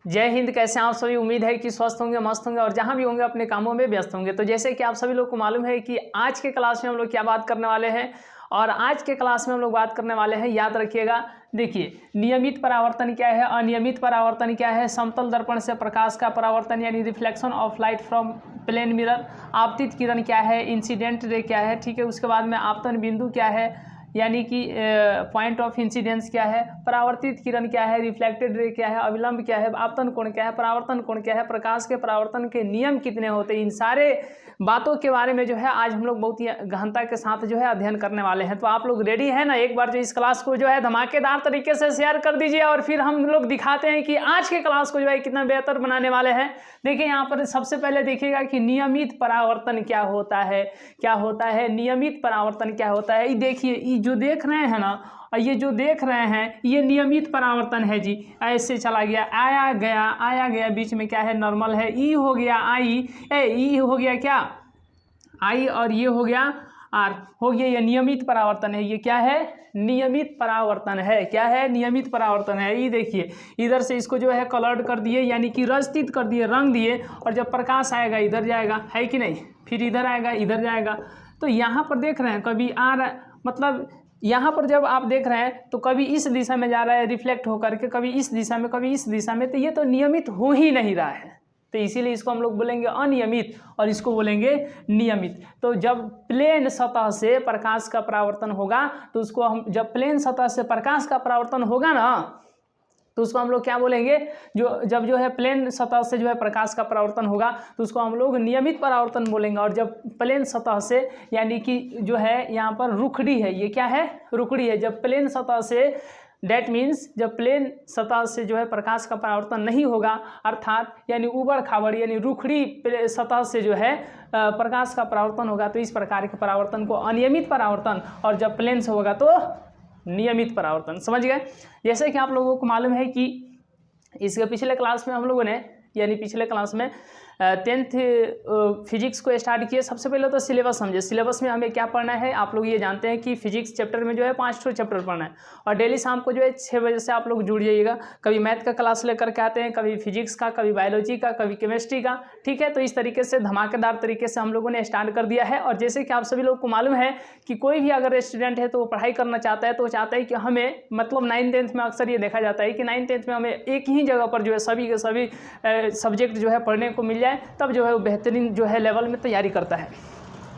जय हिंद। कैसे हैं आप सभी? उम्मीद है कि स्वस्थ होंगे, मस्त होंगे और जहां भी होंगे अपने कामों में व्यस्त होंगे। तो जैसे कि आप सभी लोग को मालूम है कि आज के क्लास में हम लोग क्या बात करने वाले हैं, और आज के क्लास में हम लोग बात करने वाले हैं, याद रखिएगा। देखिए, नियमित परावर्तन क्या है, अनियमित परावर्तन क्या है, समतल दर्पण से प्रकाश का परावर्तन यानी reflection of light from plane mirror, आपतित किरण क्या है, इंसिडेंट रे क्या है, ठीक है। उसके बाद में आपतन बिंदु क्या है यानी कि पॉइंट ऑफ इंसिडेंस क्या है, परावर्तित किरण क्या है, रिफ्लेक्टेड रे क्या है, अविलंब क्या है, आपतन कोण क्या है, परावर्तन कोण क्या है, प्रकाश के परावर्तन के नियम कितने होते हैं, इन सारे बातों के बारे में जो है आज हम लोग बहुत ही गहनता के साथ जो है अध्ययन करने वाले हैं। तो आप लोग रेडी है ना? एक बार जो इस क्लास को जो है धमाकेदार तरीके से शेयर कर दीजिए और फिर हम लोग दिखाते हैं कि आज के क्लास को जो है कितना बेहतर बनाने वाले हैं। देखिए, यहाँ पर सबसे पहले देखिएगा कि नियमित परावर्तन क्या होता है, क्या होता है नियमित परावर्तन क्या होता है। ये देखिए, ये जो देख रहे हैं ना, ये जो देख रहे हैं ये नियमित परावर्तन है जी। ऐसे चला गया, आया गया, बीच में क्या है, नॉर्मल है, ई हो गया आई, ई हो गया क्या, आई, और ये हो गया आर, हो गया। ये नियमित परावर्तन है। ये क्या है? नियमित परावर्तन है। क्या है? नियमित परावर्तन है। ये देखिए, इधर से इसको जो है कलर्ड कर दिए यानी कि रंजित कर दिए, रंग दिए, और जब प्रकाश आएगा इधर जाएगा, है कि नहीं, फिर इधर आएगा, इधर जाएगा। तो यहाँ पर देख रहे हैं कभी आ रहा, मतलब यहाँ पर जब आप देख रहे हैं तो कभी इस दिशा में जा रहा है रिफ्लेक्ट होकर के, कभी इस दिशा में, कभी इस दिशा में, तो ये तो नियमित हो ही नहीं रहा है। तो इसीलिए इसको हम लोग बोलेंगे अनियमित और इसको बोलेंगे नियमित। तो जब प्लेन सतह से प्रकाश का परावर्तन होगा तो उसको हम, जब प्लेन सतह से प्रकाश का परावर्तन होगा ना, तो उसको हम लोग क्या बोलेंगे, जब जो है प्लेन सतह से जो है प्रकाश का परावर्तन होगा तो उसको हम लोग नियमित परावर्तन बोलेंगे। और जब प्लेन सतह से यानी कि जो है यहाँ पर रुखड़ी है, ये क्या है, रुखड़ी है। जब प्लेन सतह से, डैट मीन्स जब प्लेन सतह से जो है प्रकाश का परावर्तन नहीं होगा, अर्थात यानी ऊबड़ खाबड़ यानी रुखड़ी सतह से जो है प्रकाश का परावर्तन होगा, तो इस प्रकार के परावर्तन को अनियमित परावर्तन, और जब प्लेन से होगा तो नियमित परावर्तन। समझ गए? जैसे कि आप लोगों को मालूम है कि इसके पिछले क्लास में हम लोगों ने, यानी पिछले क्लास में 10th फिजिक्स को स्टार्ट किए। सबसे पहले तो सिलेबस समझे, सिलेबस में हमें क्या पढ़ना है। आप लोग ये जानते हैं कि फिजिक्स चैप्टर में जो है 5 चैप्टर पढ़ना है, और डेली शाम को जो है 6 बजे से आप लोग जुड़ जाइएगा। कभी मैथ का क्लास लेकर के आते हैं, कभी फिजिक्स का, कभी बायोलॉजी का, कभी केमिस्ट्री का, ठीक है। तो इस तरीके से धमाकेदार तरीके से हम लोगों ने स्टार्ट कर दिया है। और जैसे कि आप सभी लोग को मालूम है कि कोई भी अगर स्टूडेंट है तो वो पढ़ाई करना चाहता है, तो वो चाहता है कि हमें, मतलब 9th-10th में अक्सर ये देखा जाता है कि 9th-10th में हमें एक ही जगह पर जो है सभी के सभी सब्जेक्ट जो है पढ़ने को मिल जाए, तब जो है वो बेहतरीन जो है लेवल में तैयारी करता है।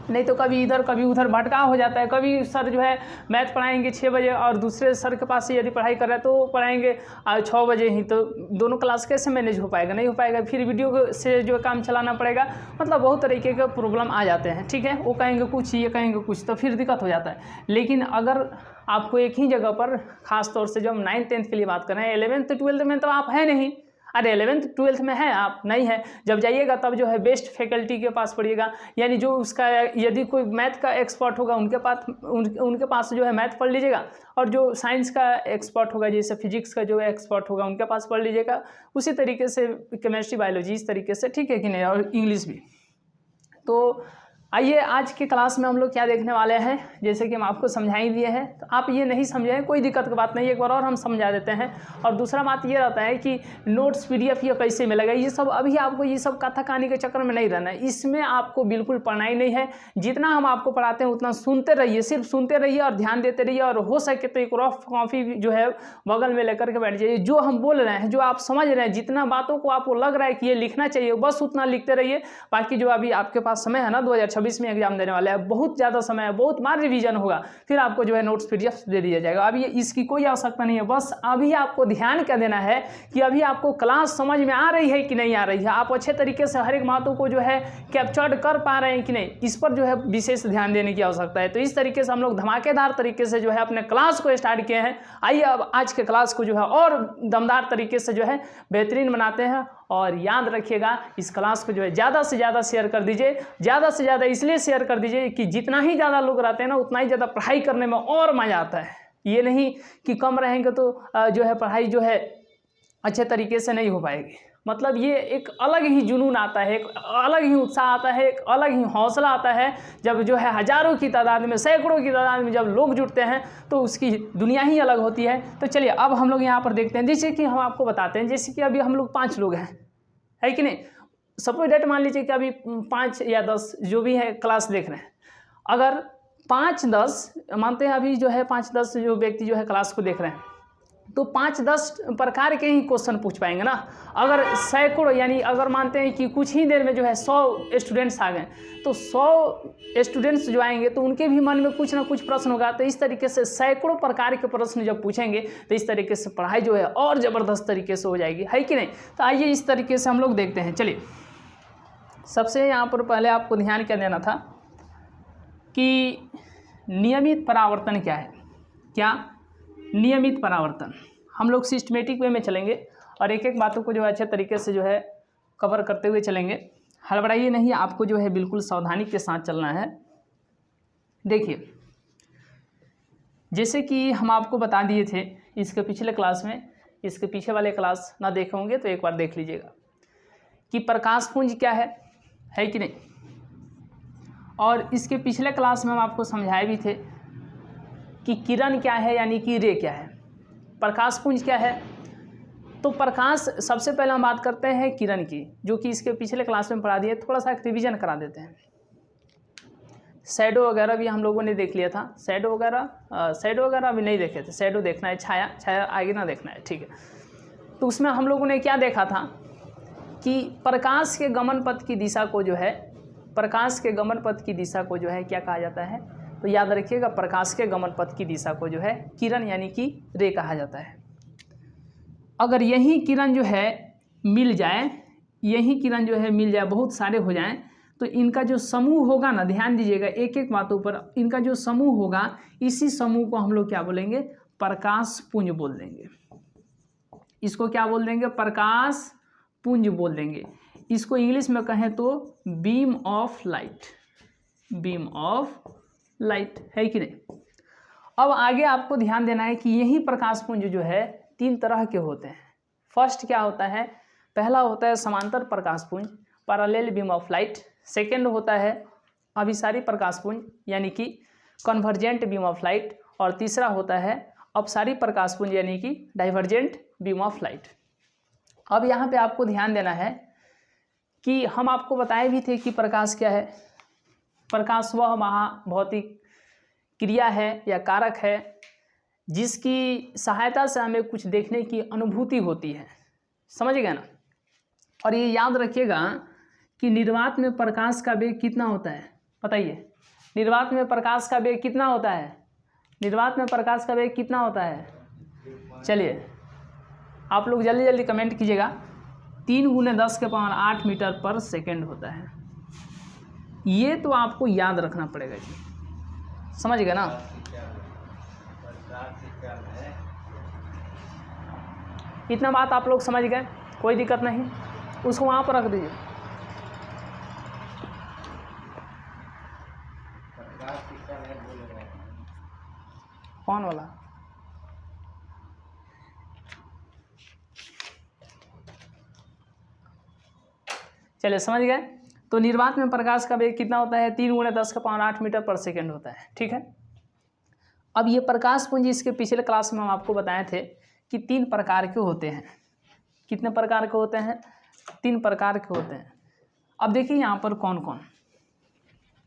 नहीं तो कभी इधर कभी उधर भटका हो जाता है। कभी सर जो है मैथ पढ़ाएंगे 6 बजे और दूसरे सर के पास से यदि पढ़ाई कर रहा है तो वो पढ़ाएंगे 6 बजे ही, तो दोनों क्लास कैसे मैनेज हो पाएगा? नहीं हो पाएगा। फिर वीडियो से जो काम चलाना पड़ेगा, मतलब बहुत तरीके के प्रॉब्लम आ जाते हैं, ठीक है। वो कहेंगे कुछ, ये कहेंगे कुछ, तो फिर दिक्कत हो जाता है। लेकिन अगर आपको एक ही जगह पर, खास तौर से जब हम 9th-10th के लिए बात कर रहे हैं, 11th-12th में तो आप है नहीं, अरे 11th-12th में है आप नहीं है, जब जाइएगा तब जो है बेस्ट फैकल्टी के पास पढ़िएगा, यानी जो उसका, यदि कोई मैथ का एक्सपर्ट होगा उनके पास जो है मैथ पढ़ लीजिएगा, और जो साइंस का एक्सपर्ट होगा, जैसे फिजिक्स का जो एक्सपर्ट होगा उनके पास पढ़ लीजिएगा। उसी तरीके से केमिस्ट्री, बायोलॉजी, इस तरीके से, ठीक है कि नहीं, और इंग्लिश भी। तो आइए आज के क्लास में हम लोग क्या देखने वाले हैं, जैसे कि हम आपको समझा ही दिए हैं, तो आप ये नहीं समझे कोई दिक्कत की बात नहीं, एक बार और हम समझा देते हैं। और दूसरा बात ये रहता है कि नोट्स PDF ये कैसे मिलेगा, ये सब अभी आपको, ये सब कथा कहानी के चक्कर में नहीं रहना है। इसमें आपको बिल्कुल पढ़ना ही नहीं है। जितना हम आपको पढ़ाते हैं उतना सुनते रहिए, सिर्फ सुनते रहिए और ध्यान देते रहिए, और हो सके तो एक रफ कॉपी जो है बगल में लेकर के बैठ जाइए। जो हम बोल रहे हैं, जो आप समझ रहे हैं, जितना बातों को आपको लग रहा है कि ये लिखना चाहिए, बस उतना लिखते रहिए। बाकी जो अभी आपके पास समय है ना, 2026 में एग्जाम देने वाला है, बहुत ज़्यादा समय है, बहुत बार रिवीजन होगा, फिर आपको जो है नोट्स PDF दे दिया जाएगा। अभी इसकी कोई आवश्यकता नहीं है। बस अभी आपको ध्यान क्या देना है कि अभी आपको क्लास समझ में आ रही है कि नहीं आ रही है, आप अच्छे तरीके से हर एक बातों को जो है कैप्चर्ड कर पा रहे हैं कि नहीं, इस पर जो है विशेष ध्यान देने की आवश्यकता है। तो इस तरीके से हम लोग धमाकेदार तरीके से जो है अपने क्लास को स्टार्ट किए हैं। आइए अब आज के क्लास को जो है और दमदार तरीके से जो है बेहतरीन बनाते हैं। और याद रखिएगा, इस क्लास को जो है ज़्यादा से ज़्यादा शेयर कर दीजिए। ज़्यादा से ज़्यादा इसलिए शेयर कर दीजिए कि जितना ही ज़्यादा लोग रहते हैं ना, उतना ही ज़्यादा पढ़ाई करने में और मज़ा आता है। ये नहीं कि कम रहेंगे तो जो है पढ़ाई जो है अच्छे तरीके से नहीं हो पाएगी। मतलब ये एक अलग ही जुनून आता है, एक अलग ही उत्साह आता है, एक अलग ही हौसला आता है जब जो है हज़ारों की तादाद में, सैकड़ों की तादाद में जब लोग जुटते हैं तो उसकी दुनिया ही अलग होती है। तो चलिए अब हम लोग यहाँ पर देखते हैं, जैसे कि हम आपको बताते हैं, जैसे कि अभी हम लोग 5 लोग हैं, है कि नहीं। सपोज डेट मान लीजिए कि अभी 5 या 10 जो भी है क्लास देख रहे हैं, अगर 5-10 मानते हैं अभी जो है 5-10 जो व्यक्ति जो है क्लास को देख रहे हैं, तो 5-10 प्रकार के ही क्वेश्चन पूछ पाएंगे ना। अगर सैकड़ों यानी अगर मानते हैं कि कुछ ही देर में जो है 100 स्टूडेंट्स आ गए, तो 100 स्टूडेंट्स जो आएंगे तो उनके भी मन में कुछ ना कुछ प्रश्न होगा। तो इस तरीके से सैकड़ों प्रकार के प्रश्न जब पूछेंगे तो इस तरीके से पढ़ाई जो है और ज़बरदस्त तरीके से हो जाएगी, है कि नहीं। तो आइए इस तरीके से हम लोग देखते हैं। चलिए सबसे यहाँ पर पहले आपको ध्यान क्या देना था कि नियमित परावर्तन क्या है। क्या नियमित परावर्तन, हम लोग सिस्टमेटिक वे में चलेंगे और एक एक बातों को जो है अच्छे तरीके से जो है कवर करते हुए चलेंगे। हड़बड़ाइए नहीं, आपको जो है बिल्कुल सावधानी के साथ चलना है। देखिए जैसे कि हम आपको बता दिए थे इसके पिछले क्लास में, इसके पीछे वाले क्लास ना देखे होंगे तो एक बार देख लीजिएगा कि प्रकाश पुंज क्या है कि नहीं। और इसके पिछले क्लास में हम आपको समझाए भी थे कि किरण क्या है यानी कि रे क्या है, प्रकाश पुंज क्या है। तो प्रकाश, सबसे पहले हम बात करते हैं किरण की, जो कि इसके पिछले क्लास में पढ़ा दिए। थोड़ा सा रिवीजन करा देते हैं। शैडो वगैरह भी हम लोगों ने देख लिया था, शैडो वगैरह अभी नहीं देखे थे। शैडो देखना है, छाया आगे ना देखना है, ठीक है। तो उसमें हम लोगों ने क्या देखा था कि प्रकाश के गमन पथ की दिशा को जो है, प्रकाश के गमन पथ की दिशा को जो है क्या कहा जाता है। तो याद रखिएगा, प्रकाश के गमन पथ की दिशा को जो है किरण यानी कि रे कहा जाता है। अगर यही किरण जो है मिल जाए, बहुत सारे हो जाएं, तो इनका जो समूह होगा ना, ध्यान दीजिएगा एक एक बातों पर, इनका जो समूह होगा, इसी समूह को हम लोग क्या बोलेंगे, प्रकाश पुंज बोल देंगे। इसको क्या बोल देंगे, प्रकाश पुंज बोल देंगे। इसको इंग्लिश में कहें तो beam of light, beam of light, है कि नहीं। अब आगे आपको ध्यान देना है कि यही प्रकाश पुंज जो है 3 तरह के होते हैं। फर्स्ट क्या होता है, पहला होता है समांतर प्रकाश पुंज, parallel beam of light. Second होता है अभिसारी प्रकाश पुंज यानी कि कन्वर्जेंट बीम ऑफ लाइट। और तीसरा होता है अपसारी प्रकाश पुंज यानी कि डाइवर्जेंट बीम ऑफ लाइट। अब यहाँ पे आपको ध्यान देना है कि हम आपको बताए भी थे कि प्रकाश क्या है। प्रकाश वह महाभौतिक क्रिया है या कारक है जिसकी सहायता से हमें कुछ देखने की अनुभूति होती है, समझ गए ना। और ये याद रखिएगा कि निर्वात में प्रकाश का वेग कितना होता है, बताइए। निर्वात में प्रकाश का वेग कितना होता है, निर्वात में प्रकाश का वेग कितना होता है। चलिए आप लोग जल्दी जल्दी कमेंट कीजिएगा। 3 × 10⁸ मीटर पर सेकेंड होता है। ये तो आपको याद रखना पड़ेगा जी, समझ गए ना। इतना बात आप लोग समझ गए, कोई दिक्कत नहीं, उसको वहाँ पर रख दीजिए। कौन वाला, चलिए समझ गए। तो निर्वात में प्रकाश का वेग कितना होता है, 3 × 10⁸ मीटर पर सेकेंड होता है, ठीक है। अब ये प्रकाश पुंज इसके पिछले क्लास में हम आपको बताए थे कि 3 प्रकार के होते हैं। कितने प्रकार के होते हैं, 3 प्रकार के होते हैं। अब देखिए यहाँ पर कौन कौन,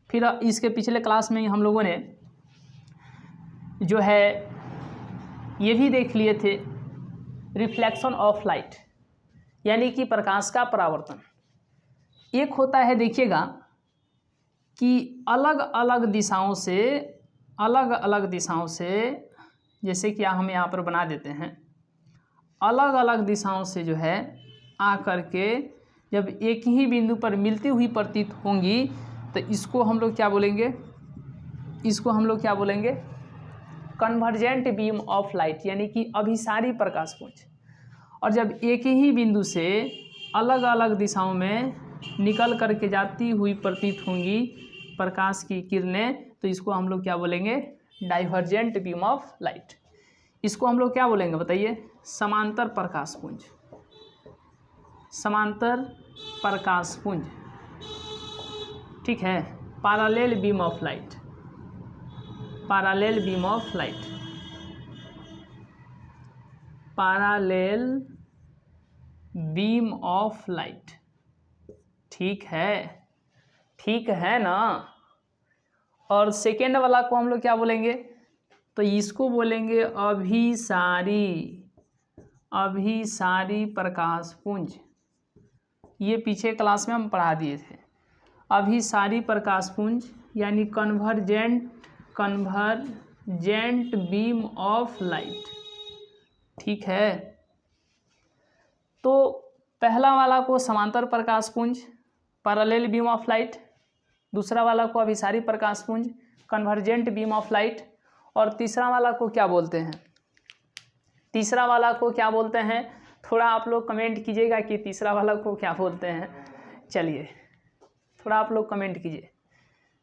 फिर इसके पिछले क्लास में हम लोगों ने जो है ये भी देख लिए थे, रिफ्लेक्शन ऑफ लाइट यानी कि प्रकाश का परावर्तन। एक होता है देखिएगा कि अलग अलग दिशाओं से जैसे कि हम यहाँ पर बना देते हैं, अलग अलग दिशाओं से जो है आ करके जब एक ही बिंदु पर मिलती हुई प्रतीत होंगी तो इसको हम लोग क्या बोलेंगे, कन्वर्जेंट बीम ऑफ लाइट यानी कि अभिसारी प्रकाश पुंज। और जब एक ही बिंदु से अलग अलग दिशाओं में निकल करके जाती हुई प्रतीत होंगी प्रकाश की किरणें, तो इसको हम लोग क्या बोलेंगे, डाइवर्जेंट बीम ऑफ लाइट। इसको हम लोग क्या बोलेंगे बताइए, समांतर प्रकाश पुंज। समांतर प्रकाशपुंज, ठीक है, parallel beam of light, parallel beam of light, parallel beam of light, ठीक है ना। और सेकेंड वाला को हम लोग क्या बोलेंगे, तो इसको बोलेंगे अभिसारी प्रकाशपुंज। ये पीछे क्लास में हम पढ़ा दिए थे। अभिसारी प्रकाशपुंज यानी कन्वर्जेंट बीम ऑफ लाइट, ठीक है। तो पहला वाला को समांतर प्रकाशपुंज, पैरेलल बीम ऑफ लाइट, दूसरा वाला को अभिसारी प्रकाशपुंज, कन्वर्जेंट बीम ऑफ लाइट, और तीसरा वाला को क्या बोलते हैं, तीसरा वाला को क्या बोलते हैं, थोड़ा आप लोग कमेंट कीजिएगा कि तीसरा वाला को क्या बोलते हैं। चलिए थोड़ा आप लोग कमेंट कीजिए,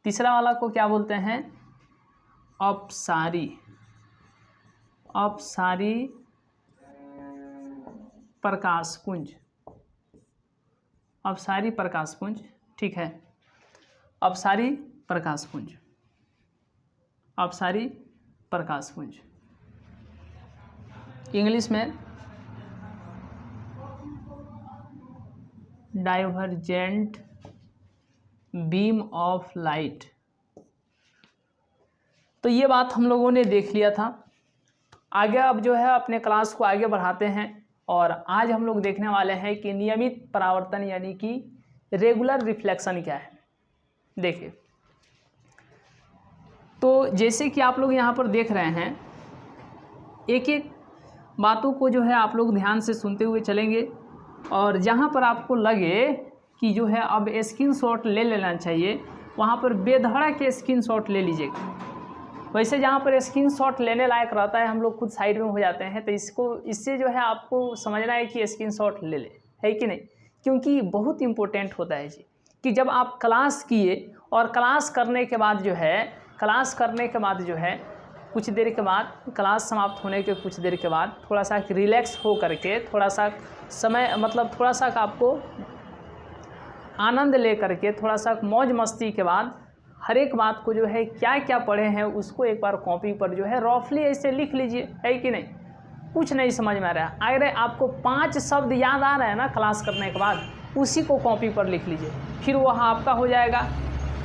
तीसरा वाला को क्या बोलते हैं, अपसारी प्रकाशपुंज, अपसारी प्रकाशपुंज, ठीक है, अपसारी प्रकाशपुंज, अपसारी प्रकाशपुंज। इंग्लिश में डाइवर्जेंट बीम ऑफ लाइट। तो ये बात हम लोगों ने देख लिया था। आगे अब जो है अपने क्लास को आगे बढ़ाते हैं, और आज हम लोग देखने वाले हैं कि नियमित परावर्तन यानी कि रेगुलर रिफ्लेक्शन क्या है। देखिए, तो जैसे कि आप लोग यहाँ पर देख रहे हैं, एक एक बातों को जो है आप लोग ध्यान से सुनते हुए चलेंगे, और जहाँ पर आपको लगे कि जो है अब स्क्रीनशॉट ले लेना चाहिए, वहाँ पर बेधड़क स्क्रीनशॉट ले लीजिएगा। वैसे जहाँ पर स्क्रीनशॉट लेने लायक रहता है हम लोग खुद साइड में हो जाते हैं, तो इससे जो है आपको समझना है कि स्क्रीनशॉट ले ले, है कि नहीं, क्योंकि बहुत इम्पोर्टेंट होता है जी कि जब आप क्लास किए और क्लास करने के बाद जो है कुछ देर के बाद, क्लास समाप्त होने के कुछ देर के बाद थोड़ा सा रिलैक्स हो करके, थोड़ा सा समय मतलब थोड़ा सा आपको आनंद ले करके, थोड़ा सा मौज मस्ती के बाद हर एक बात को जो है क्या क्या पढ़े हैं उसको एक बार कॉपी पर जो है रफली ऐसे लिख लीजिए, है कि नहीं। कुछ नहीं समझ में आ रहा है, अगर आपको 5 शब्द याद आ रहे हैं ना क्लास करने के बाद, उसी को कॉपी पर लिख लीजिए, फिर वह आपका हो जाएगा,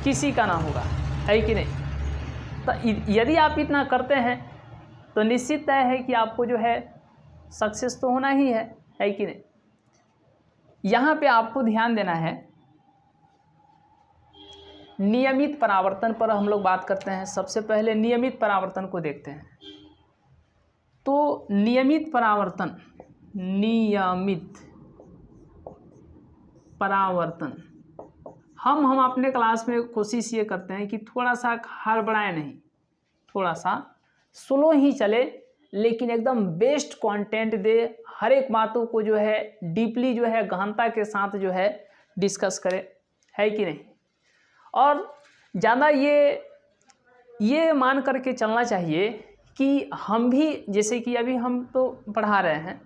किसी का ना होगा, है कि नहीं। तो यदि आप इतना करते हैं तो निश्चित तय है कि आपको जो है सक्सेस तो होना ही है कि नहीं। यहाँ पे आपको ध्यान देना है, नियमित परावर्तन पर हम लोग बात करते हैं। सबसे पहले नियमित परावर्तन को देखते हैं। तो नियमित परावर्तन हम अपने क्लास में कोशिश ये करते हैं कि थोड़ा सा हड़बड़ाए नहीं, थोड़ा सा स्लो ही चले, लेकिन एकदम बेस्ट कंटेंट दे, हर एक बातों को जो है डीपली जो है गहनता के साथ जो है डिस्कस करे, है कि नहीं। और ज़्यादा ये मान करके चलना चाहिए कि हम भी, जैसे कि अभी हम तो पढ़ा रहे हैं,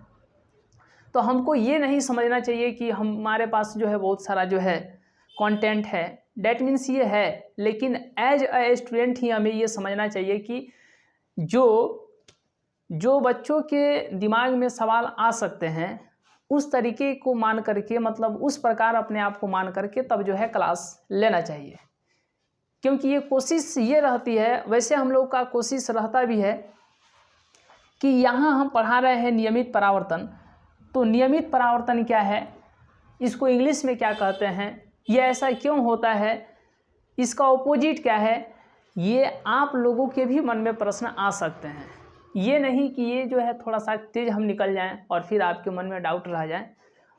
तो हमको ये नहीं समझना चाहिए कि हमारे पास जो है बहुत सारा जो है कंटेंट है, डैट मीन्स ये है, लेकिन एज अ स्टूडेंट ही हमें ये समझना चाहिए कि जो बच्चों के दिमाग में सवाल आ सकते हैं उस तरीके को मान करके, मतलब उस प्रकार अपने आप को मान करके तब जो है क्लास लेना चाहिए। क्योंकि ये कोशिश ये रहती है, वैसे हम लोग का कोशिश रहता भी है कि यहाँ हम पढ़ा रहे हैं नियमित परावर्तन, तो नियमित परावर्तन क्या है, इसको इंग्लिश में क्या कहते हैं, ये ऐसा क्यों होता है, इसका ऑपोजिट क्या है, ये आप लोगों के भी मन में प्रश्न आ सकते हैं। ये नहीं कि ये जो है थोड़ा सा तेज हम निकल जाएं और फिर आपके मन में डाउट रह जाए।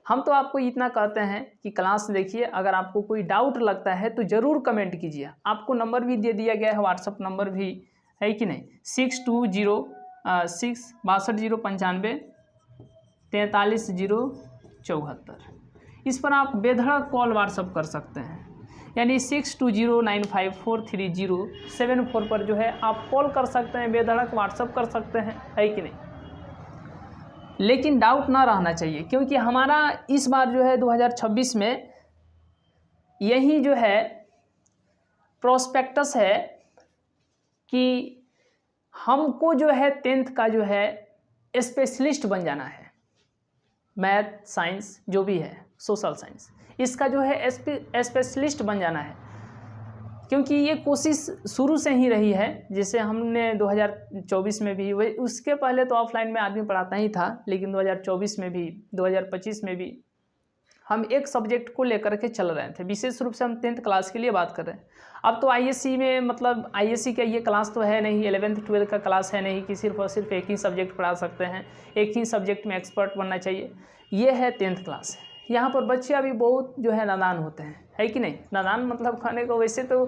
हम तो आपको इतना कहते हैं कि क्लास देखिए, अगर आपको कोई डाउट लगता है तो ज़रूर कमेंट कीजिए। आपको नंबर भी दे दिया गया है, व्हाट्सअप नंबर भी है कि नहीं, 62069295 43 074। इस पर आप बेधड़क कॉल व्हाट्सअप कर सकते हैं, यानी 6209543074 पर जो है आप कॉल कर सकते हैं, बेधड़क व्हाट्सअप कर सकते हैं, है कि नहीं। लेकिन डाउट ना रहना चाहिए, क्योंकि हमारा इस बार जो है 2026 में यही जो है प्रोस्पेक्टस है कि हमको जो है 10th का जो है स्पेशलिस्ट बन जाना है। मैथ, साइंस जो भी है, सोशल साइंस, इसका जो है स्पेशलिस्ट बन जाना है। क्योंकि ये कोशिश शुरू से ही रही है, जैसे हमने 2024 में भी, वही उसके पहले तो ऑफलाइन में आदमी पढ़ाता ही था, लेकिन 2024 में भी 2025 में भी हम एक सब्जेक्ट को लेकर के चल रहे थे। विशेष रूप से हम 10th क्लास के लिए बात कर रहे हैं। अब तो आईएससी में, मतलब आईएससी का ये क्लास तो है नहीं, 11th 12th का क्लास है नहीं कि सिर्फ और सिर्फ एक ही सब्जेक्ट पढ़ा सकते हैं, एक ही सब्जेक्ट में एक्सपर्ट बनना चाहिए। ये है 10th क्लास। यहाँ पर बच्चे अभी बहुत जो है नादान होते हैं, है कि नहीं। नादान मतलब खाने को, वैसे तो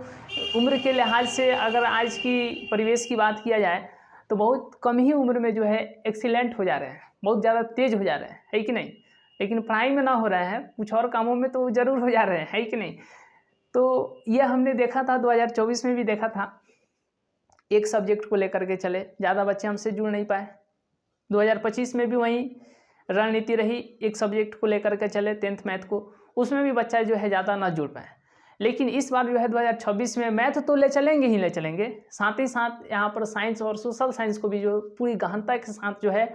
उम्र के लिहाज से अगर आज की परिवेश की बात किया जाए तो बहुत कम ही उम्र में जो है एक्सीलेंट हो जा रहे हैं, बहुत ज़्यादा तेज़ हो जा रहे हैं, है कि नहीं। लेकिन पढ़ाई में ना हो रहे हैं, कुछ और कामों में तो ज़रूर हो जा रहे हैं, है कि नहीं। तो ये हमने देखा था, 2024 में भी देखा था, एक सब्जेक्ट को लेकर के चले, ज़्यादा बच्चे हमसे जुड़ नहीं पाए। 2025 में भी वही रणनीति रही, एक सब्जेक्ट को लेकर के चले 10th मैथ को, उसमें भी बच्चा जो है ज़्यादा ना जुड़ पाए। लेकिन इस बार जो है 2026 में मैथ तो ले चलेंगे ही ले चलेंगे, साथ ही साथ यहाँ पर साइंस और सोशल साइंस को भी जो पूरी गहनता के साथ जो है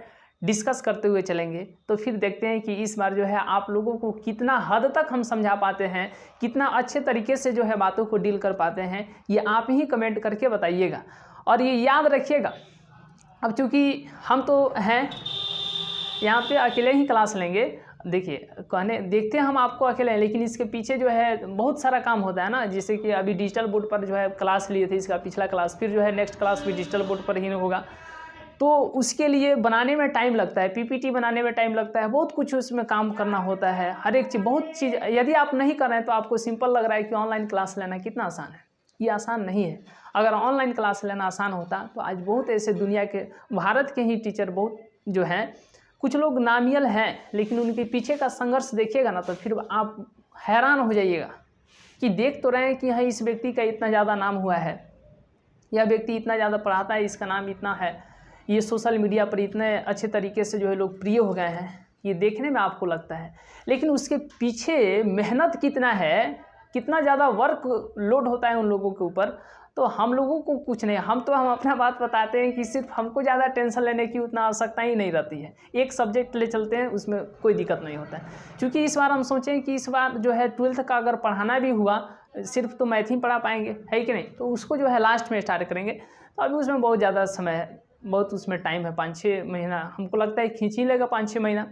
डिस्कस करते हुए चलेंगे। तो फिर देखते हैं कि इस बार जो है आप लोगों को कितना हद तक हम समझा पाते हैं, कितना अच्छे तरीके से जो है बातों को डील कर पाते हैं, ये आप ही कमेंट करके बताइएगा। और ये याद रखिएगा, अब चूँकि हम तो हैं यहाँ पे अकेले ही क्लास लेंगे, देखिए देखते हैं हम आपको अकेले हैं, लेकिन इसके पीछे जो है बहुत सारा काम होता है ना। जैसे कि अभी डिजिटल बोर्ड पर जो है क्लास लिए थे, इसका पिछला क्लास, फिर जो है नेक्स्ट क्लास भी डिजिटल बोर्ड पर ही होगा, तो उसके लिए बनाने में टाइम लगता है, पीपीटी बनाने में टाइम लगता है, बहुत कुछ उसमें काम करना होता है, हर एक चीज़, बहुत चीज़। यदि आप नहीं कर रहे हैं तो आपको सिंपल लग रहा है कि ऑनलाइन क्लास लेना कितना आसान है, ये आसान नहीं है। अगर ऑनलाइन क्लास लेना आसान होता तो आज बहुत ऐसे दुनिया के, भारत के ही टीचर बहुत जो हैं, कुछ लोग नामियल हैं, लेकिन उनके पीछे का संघर्ष देखिएगा ना तो फिर आप हैरान हो जाइएगा कि देख तो रहे हैं कि हाँ इस व्यक्ति का इतना ज़्यादा नाम हुआ है, यह व्यक्ति इतना ज़्यादा पढ़ाता है, इसका नाम इतना है, ये सोशल मीडिया पर इतने अच्छे तरीके से जो है लोग प्रिय हो गए हैं, ये देखने में आपको लगता है, लेकिन उसके पीछे मेहनत कितना है, कितना ज़्यादा वर्क लोड होता है उन लोगों के ऊपर। तो हम लोगों को कुछ नहीं, हम अपना बात बताते हैं कि सिर्फ हमको ज़्यादा टेंशन लेने की उतना आवश्यकता ही नहीं रहती है, एक सब्जेक्ट ले चलते हैं, उसमें कोई दिक्कत नहीं होता है। क्योंकि इस बार हम सोचें कि इस बार जो है 12th का अगर पढ़ाना भी हुआ, सिर्फ तो मैथ ही पढ़ा पाएंगे, है कि नहीं, तो उसको जो है लास्ट में स्टार्ट करेंगे। तो अभी उसमें बहुत ज़्यादा समय है, बहुत उसमें टाइम है, 5-6 महीना हमको लगता है खींच ही लेगा, 5-6 महीना।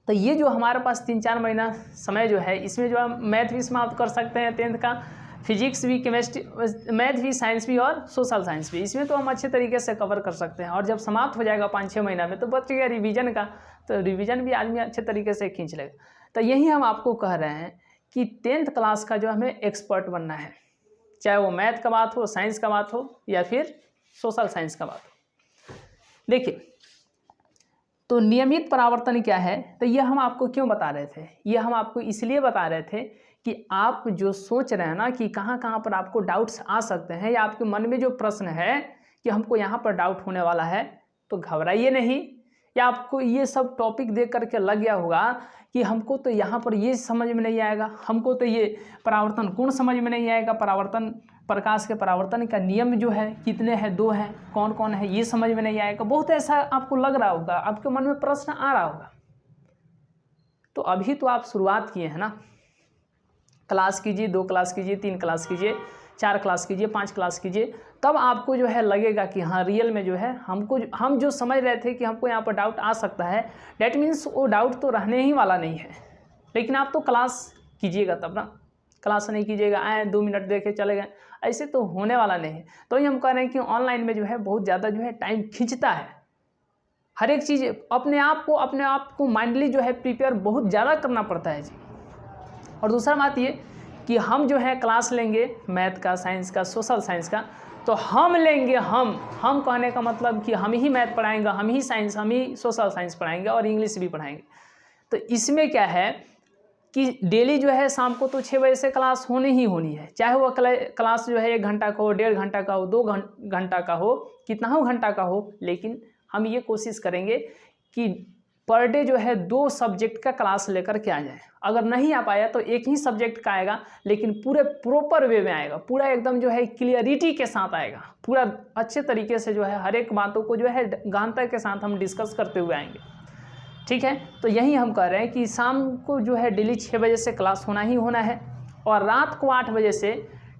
तो ये जो हमारे पास 3-4 महीना समय जो है, इसमें जो हम मैथ भी समाप्त कर सकते हैं 10th का, फिजिक्स भी, केमिस्ट्री, मैथ भी, साइंस भी और सोशल साइंस भी, इसमें तो हम अच्छे तरीके से कवर कर सकते हैं। और जब समाप्त हो जाएगा 5-6 महीना में, तो बच गया रिवीजन का, तो रिवीजन भी आदमी अच्छे तरीके से खींच लेगा। तो यही हम आपको कह रहे हैं कि 10th क्लास का जो हमें एक्सपर्ट बनना है, चाहे वो मैथ का बात हो, साइंस का बात हो या फिर सोशल साइंस का बात हो। देखिए, तो नियमित परावर्तन क्या है, तो ये हम आपको क्यों बता रहे थे, ये हम आपको इसलिए बता रहे थे कि आप जो सोच रहे हैं ना कि कहाँ कहाँ पर आपको डाउट्स आ सकते हैं, या आपके मन में जो प्रश्न है कि हमको यहाँ पर डाउट होने वाला है, तो घबराइए नहीं। या आपको ये सब टॉपिक देख करके लग गया होगा कि हमको तो यहाँ पर ये समझ में नहीं आएगा, हमको तो ये परावर्तन कोण समझ में नहीं आएगा, परावर्तन, प्रकाश के परावर्तन का नियम जो है कितने हैं, 2 हैं, कौन कौन है, ये समझ में नहीं आएगा, बहुत ऐसा आपको लग रहा होगा, आपके मन में प्रश्न आ रहा होगा। तो अभी तो आप शुरुआत किए हैं ना, क्लास कीजिए, 2 क्लास कीजिए, 3 क्लास कीजिए, 4 क्लास कीजिए, 5 क्लास कीजिए, तब आपको जो है लगेगा कि हाँ रियल में जो है हम जो समझ रहे थे कि हमको यहाँ पर डाउट आ सकता है, डैट मीन्स वो डाउट तो रहने ही वाला नहीं है। लेकिन आप तो क्लास कीजिएगा तब ना, क्लास नहीं कीजिएगा, आए 2 मिनट देखे चले गए, ऐसे तो होने वाला नहीं है। तो ही हम कह रहे हैं कि ऑनलाइन में जो है बहुत ज़्यादा जो है टाइम खींचता है, हर एक चीज़ अपने आप को माइंडली जो है प्रिपेयर बहुत ज़्यादा करना पड़ता है जी। और दूसरा बात ये कि हम जो है क्लास लेंगे मैथ का, साइंस का, सोशल साइंस का, तो हम लेंगे, हम कहने का मतलब कि हम ही मैथ पढ़ाएंगे, हम ही साइंस, हम ही सोशल साइंस पढ़ाएंगे और इंग्लिश भी पढ़ाएंगे। तो इसमें क्या है कि डेली जो है शाम को तो 6 बजे से क्लास होनी ही होनी है, चाहे वो क्लास जो है 1 घंटा का हो, 1.5 घंटा का हो, 2 घंटा का हो, कितना हो घंटा का हो, लेकिन हम ये कोशिश करेंगे कि पर डे जो है 2 सब्जेक्ट का क्लास लेकर के आ जाए। अगर नहीं आ पाया तो एक ही सब्जेक्ट का आएगा, लेकिन पूरे प्रॉपर वे में आएगा, पूरा एकदम जो है क्लियरिटी के साथ आएगा, पूरा अच्छे तरीके से जो है हर एक बातों को जो है गहनता के साथ हम डिस्कस करते हुए आएंगे। ठीक है, तो यही हम कह रहे हैं कि शाम को जो है डेली 6 बजे से क्लास होना ही होना है, और रात को 8 बजे से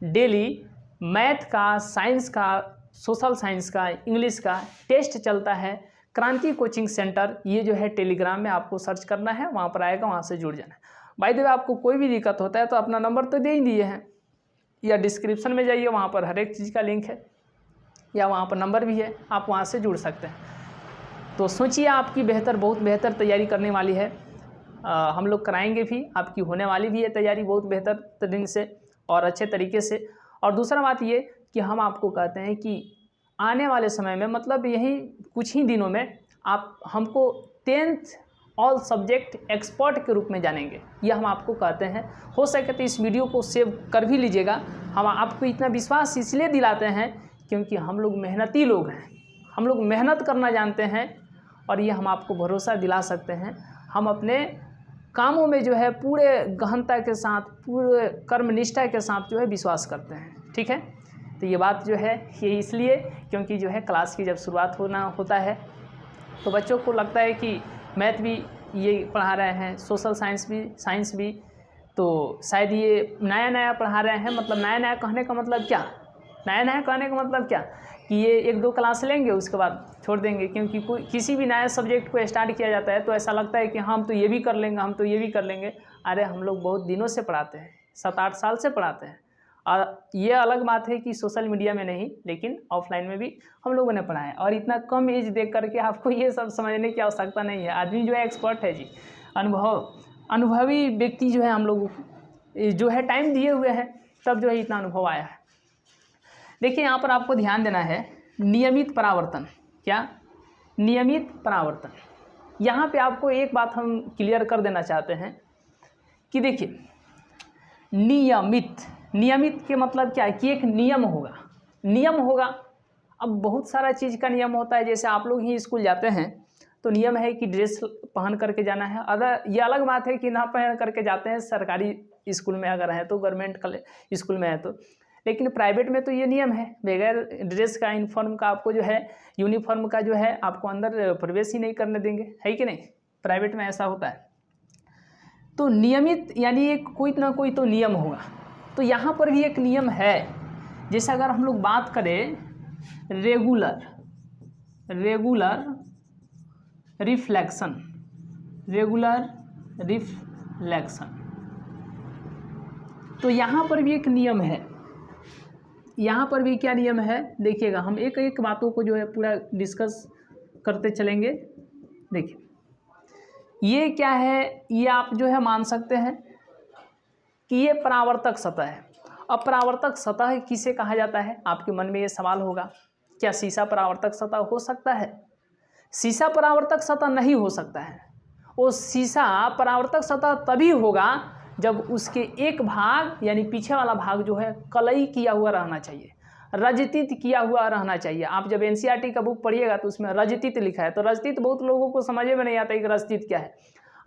डेली मैथ का, साइंस का, सोशल साइंस का, इंग्लिश का टेस्ट चलता है। क्रांति कोचिंग सेंटर ये जो है टेलीग्राम में आपको सर्च करना है, वहाँ पर आएगा, वहाँ से जुड़ जाना है। बाय द वे आपको कोई भी दिक्कत होता है तो अपना नंबर तो दे ही दिए हैं, या डिस्क्रिप्शन में जाइए, वहाँ पर हर एक चीज़ का लिंक है, या वहाँ पर नंबर भी है, आप वहाँ से जुड़ सकते हैं। तो सोचिए आपकी बहुत बेहतर तैयारी करने वाली है, हम लोग कराएंगे भी, आपकी होने वाली भी है तैयारी बहुत बेहतर तरीके से और अच्छे तरीके से। और दूसरा बात ये कि हम आपको कहते हैं कि आने वाले समय में, मतलब यही कुछ ही दिनों में, आप हमको 10th ऑल सब्जेक्ट एक्सपर्ट के रूप में जानेंगे, यह हम आपको कहते हैं। हो सके तो इस वीडियो को सेव कर भी लीजिएगा। हम आपको इतना विश्वास इसलिए दिलाते हैं क्योंकि हम लोग मेहनती लोग हैं, हम लोग मेहनत करना जानते हैं, और ये हम आपको भरोसा दिला सकते हैं। हम अपने कामों में जो है पूरे गहनता के साथ, पूरे कर्मनिष्ठा के साथ जो है विश्वास करते हैं। ठीक है, तो ये बात जो है ये इसलिए क्योंकि जो है क्लास की जब शुरुआत होता है तो बच्चों को लगता है कि मैथ भी ये पढ़ा रहे हैं, सोशल साइंस भी, तो शायद ये नया पढ़ा रहे हैं। मतलब नया कहने का मतलब क्या, नया कहने का मतलब क्या कि ये 1-2 क्लास लेंगे उसके बाद छोड़ देंगे, क्योंकि कोई किसी भी नया सब्जेक्ट को स्टार्ट किया जाता है तो ऐसा लगता है कि हम तो ये भी कर लेंगे, हम तो ये भी कर लेंगे। अरे हम लोग बहुत दिनों से पढ़ाते हैं, 7-8 साल से पढ़ाते हैं, और ये अलग बात है कि सोशल मीडिया में नहीं, लेकिन ऑफलाइन में भी हम लोगों ने पढ़ा है। और इतना कम एज देख करके आपको ये सब समझने की आवश्यकता नहीं है। आदमी जो है एक्सपर्ट है जी, अनुभवी व्यक्ति जो है, हम लोग जो है टाइम दिए हुए हैं, तब जो है इतना अनुभव आया है। देखिए यहाँ पर आपको ध्यान देना है, नियमित परावर्तन। क्या? नियमित परावर्तन। यहाँ पे आपको एक बात हम क्लियर कर देना चाहते हैं कि देखिए, नियमित के मतलब क्या है कि एक नियम होगा। अब बहुत सारा चीज़ का नियम होता है, जैसे आप लोग ही स्कूल जाते हैं तो नियम है कि ड्रेस पहन करके जाना है। अगर ये अलग बात है कि ना पहन करके जाते हैं, सरकारी स्कूल में अगर है तो, गवर्नमेंट स्कूल में है तो, लेकिन प्राइवेट में तो ये नियम है, बगैर ड्रेस का, यूनिफॉर्म का आपको जो है, यूनिफॉर्म का जो है आपको अंदर प्रवेश ही नहीं करने देंगे, है कि नहीं? प्राइवेट में ऐसा होता है। तो नियमित यानी एक कोई ना कोई तो नियम होगा। तो यहाँ पर भी एक नियम है। जैसे अगर हम लोग बात करें रेगुलर रिफ्लेक्शन, तो यहाँ पर भी एक नियम है। यहाँ पर भी क्या नियम है देखिएगा, हम एक एक बातों को जो है पूरा डिस्कस करते चलेंगे। देखिए ये क्या है, ये आप जो है मान सकते हैं कि ये परावर्तक सतह है। अब परावर्तक सतह किसे कहा जाता है, आपके मन में ये सवाल होगा, क्या शीशा परावर्तक सतह हो सकता है? शीशा परावर्तक सतह नहीं हो सकता है। वो शीशा परावर्तक सतह तभी होगा जब उसके एक भाग यानी पीछे वाला भाग जो है कलई किया हुआ रहना चाहिए, रजतित किया हुआ रहना चाहिए। आप जब एनसीईआरटी का बुक पढ़िएगा तो उसमें रजतित लिखा है, तो रजतित बहुत लोगों को समझ में नहीं आता है कि रजतित क्या है।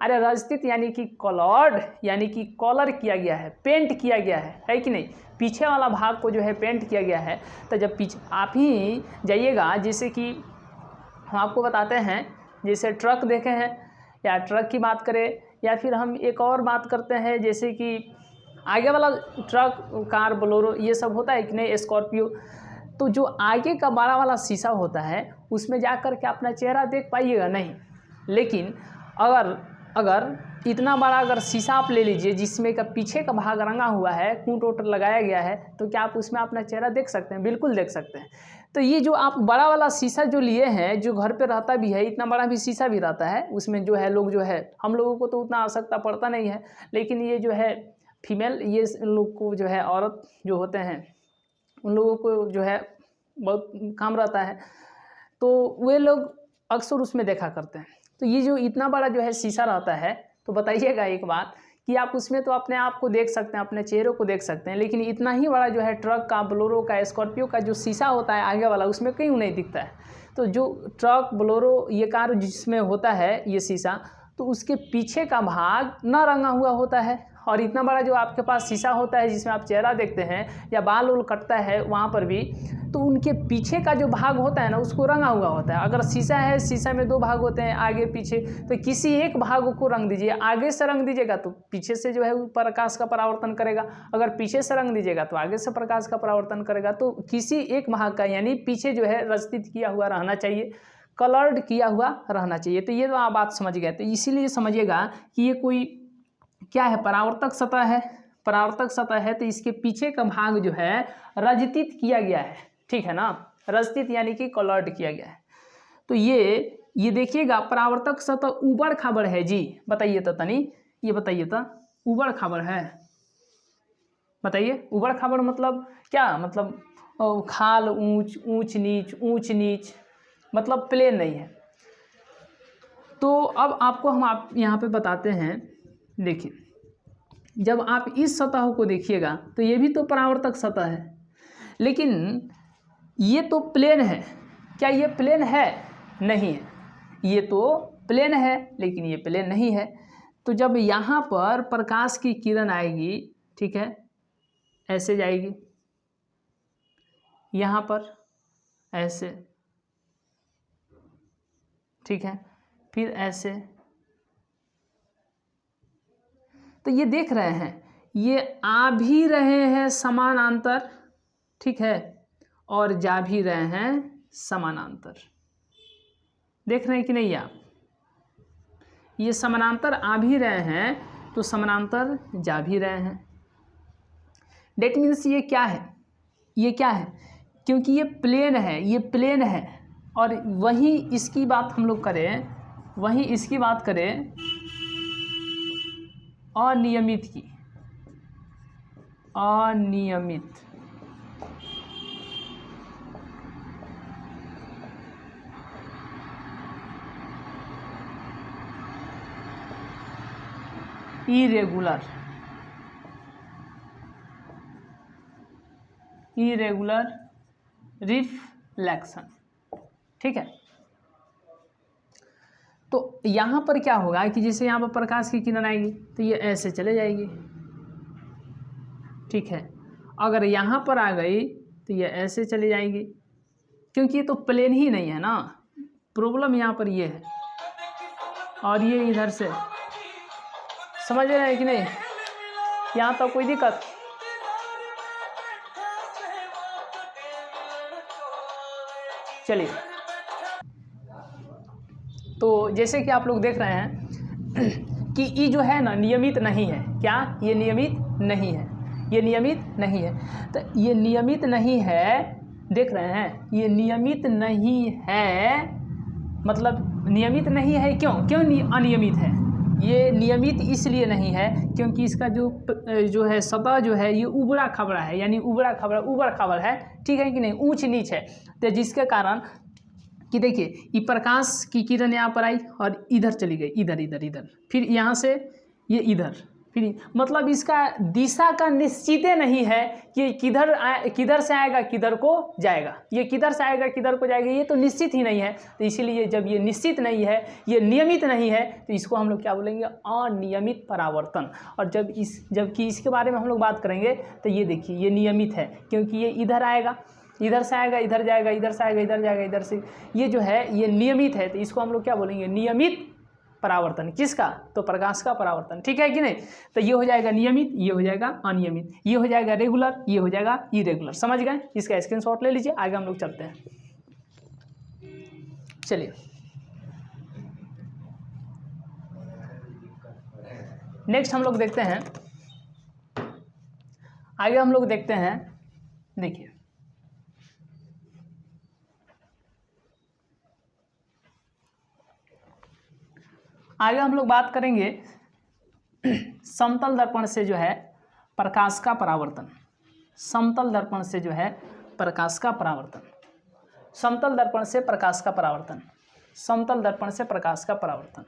अरे रजतित यानी कि कलर्ड, यानी कि कलर किया गया है, पेंट किया गया है कि नहीं? पीछे वाला भाग को जो है पेंट किया गया है। तो जब पीछे आप ही जाइएगा, जैसे कि हम आपको बताते हैं, जैसे ट्रक देखे हैं, या ट्रक की बात करें, या फिर हम एक और बात करते हैं, जैसे कि आगे वाला ट्रक, कार, बोलेरो, ये सब होता है कि नहीं, स्कॉर्पियो। तो जो आगे का बड़ा वाला शीशा होता है उसमें जा कर के अपना चेहरा देख पाइएगा नहीं। लेकिन अगर इतना बड़ा अगर शीशा आप ले लीजिए जिसमें का पीछे का भाग रंगा हुआ है, कूट वोट लगाया गया है, तो क्या आप उसमें अपना चेहरा देख सकते हैं? बिल्कुल देख सकते हैं। तो ये जो आप बड़ा वाला शीशा जो लिए हैं, जो घर पे रहता भी है, इतना बड़ा भी शीशा भी रहता है, उसमें जो है लोग जो है, हम लोगों को तो उतना आवश्यकता पड़ता नहीं है, लेकिन ये जो है फीमेल, ये लोग को जो है, औरत जो होते हैं उन लोगों को जो है बहुत काम रहता है, तो वे लोग अक्सर उसमें देखा करते हैं। तो ये जो इतना बड़ा जो है शीशा रहता है, तो बताइएगा एक बात कि आप उसमें तो अपने आप को देख सकते हैं, अपने चेहरे को देख सकते हैं, लेकिन इतना ही बड़ा जो है ट्रक का, बोलेरो का, स्कॉर्पियो का जो शीशा होता है आगे वाला, उसमें कहीं नहीं दिखता है। तो जो ट्रक, बोलेरो, ये कार जिसमें होता है ये शीशा, तो उसके पीछे का भाग ना रंगा हुआ होता है। और इतना बड़ा जो आपके पास शीशा होता है जिसमें आप चेहरा देखते हैं या बाल उल कटता है वहाँ पर भी, तो उनके पीछे का जो भाग होता है ना उसको रंगा हुआ होता है। अगर शीशा है, शीशा में 2 भाग होते हैं, आगे पीछे, तो किसी एक भाग को रंग दीजिए। आगे से रंग दीजिएगा तो पीछे से जो है प्रकाश का परावर्तन करेगा, अगर पीछे से रंग दीजिएगा तो आगे से प्रकाश का परावर्तन करेगा। तो किसी एक भाग का यानी पीछे जो है रचित किया हुआ रहना चाहिए, कलर्ड किया हुआ रहना चाहिए। तो ये तो आप बात समझ गए। तो इसीलिए समझिएगा कि ये कोई क्या है, परावर्तक सतह है। परावर्तक सतह है तो इसके पीछे का भाग जो है रचित किया गया है, ठीक है ना, रचित यानी कि कलर्ड किया गया है। तो ये देखिएगा परावर्तक सतह ऊबड़ खाबड़ है जी। बताइए तो तनी, ये बताइए तो, ऊबड़ खाबड़ है, बताइए। ऊबड़ खाबड़ मतलब क्या, मतलब खाल ऊंच, ऊंच नीच, मतलब प्लेन नहीं है। तो अब आपको हम यहाँ पे बताते हैं, देखिए जब आप इस सतह को देखिएगा तो ये भी तो परावर्तक सतह है, लेकिन ये तो प्लेन है। क्या ये प्लेन है? नहीं है। ये तो प्लेन है लेकिन ये प्लेन नहीं है। तो जब यहाँ पर प्रकाश की किरण आएगी, ठीक है, ऐसे जाएगी, यहाँ पर ऐसे, ठीक है, फिर ऐसे। तो ये देख रहे हैं, ये आ भी रहे हैं समानांतर, ठीक है, और जा भी रहे हैं समानांतर। देख रहे हैं कि नहीं आप? ये समानांतर आ भी रहे हैं तो समानांतर जा भी रहे हैं। डेट मीन्स ये क्या है, ये क्या है, क्योंकि ये प्लेन है, ये प्लेन है। और वहीं इसकी बात हम लोग करें, वहीं इसकी बात करें अनियमित की, अनियमित, इरेगुलर, इरेगुलर रिफ्लेक्शन, ठीक है। तो यहाँ पर क्या होगा कि जैसे यहाँ पर प्रकाश की किरण आएगी तो ये ऐसे चले जाएगी, ठीक है। अगर यहाँ पर आ गई तो ये ऐसे चली जाएगी, क्योंकि ये तो प्लेन ही नहीं है ना। प्रॉब्लम यहाँ पर ये है, और ये इधर से, समझ रहे हैं कि नहीं? यहाँ तो कोई दिक्कत? चलिए, तो जैसे कि आप लोग देख रहे हैं कि ये जो है ना नियमित नहीं है। क्या ये नियमित नहीं है? ये नियमित नहीं है। तो ये नियमित नहीं है, देख रहे हैं, ये नियमित नहीं है, मतलब नियमित नहीं है। क्यों अनियमित है? ये नियमित इसलिए नहीं है क्योंकि इसका जो है सतह जो है ये उबड़ा खबड़ा है, यानी उबड़ खाबड़ है, ठीक है कि नहीं, ऊंच नीच है। तो जिसके कारण कि देखिए ये प्रकाश की किरण यहाँ पर आई और इधर चली गई, इधर, फिर यहाँ से ये इधर, फिर मतलब इसका दिशा का निश्चित नहीं है कि किधर से आएगा किधर को जाएगा, ये किधर से आएगा किधर को जाएगा, ये तो निश्चित ही नहीं है। तो इसीलिए जब ये निश्चित नहीं है, ये नियमित नहीं है, तो इसको हम लोग क्या बोलेंगे? अनियमित परावर्तन। और जबकि इसके बारे में हम लोग बात करेंगे तो ये देखिए ये नियमित है, क्योंकि ये इधर आएगा, इधर से आएगा, इधर जाएगा, इधर से आएगा, इधर जाएगा, इधर से, ये जो है ये नियमित है। तो इसको हम लोग क्या बोलेंगे? नियमित परावर्तन। किसका? तो प्रकाश का परावर्तन, ठीक है कि नहीं? तो ये हो जाएगा नियमित, ये हो जाएगा अनियमित, ये हो जाएगा रेगुलर, ये हो जाएगा इरेगुलर। समझ गए? इसका स्क्रीनशॉट ले लीजिए, आगे हम लोग चलते हैं। चलिए नेक्स्ट हम लोग देखते हैं, आगे हम लोग देखते हैं, देखिए आगे हम लोग बात करेंगे समतल दर्पण से जो है प्रकाश का परावर्तन। समतल दर्पण से जो है प्रकाश का परावर्तन, समतल दर्पण से प्रकाश का परावर्तन, समतल दर्पण से प्रकाश का परावर्तन,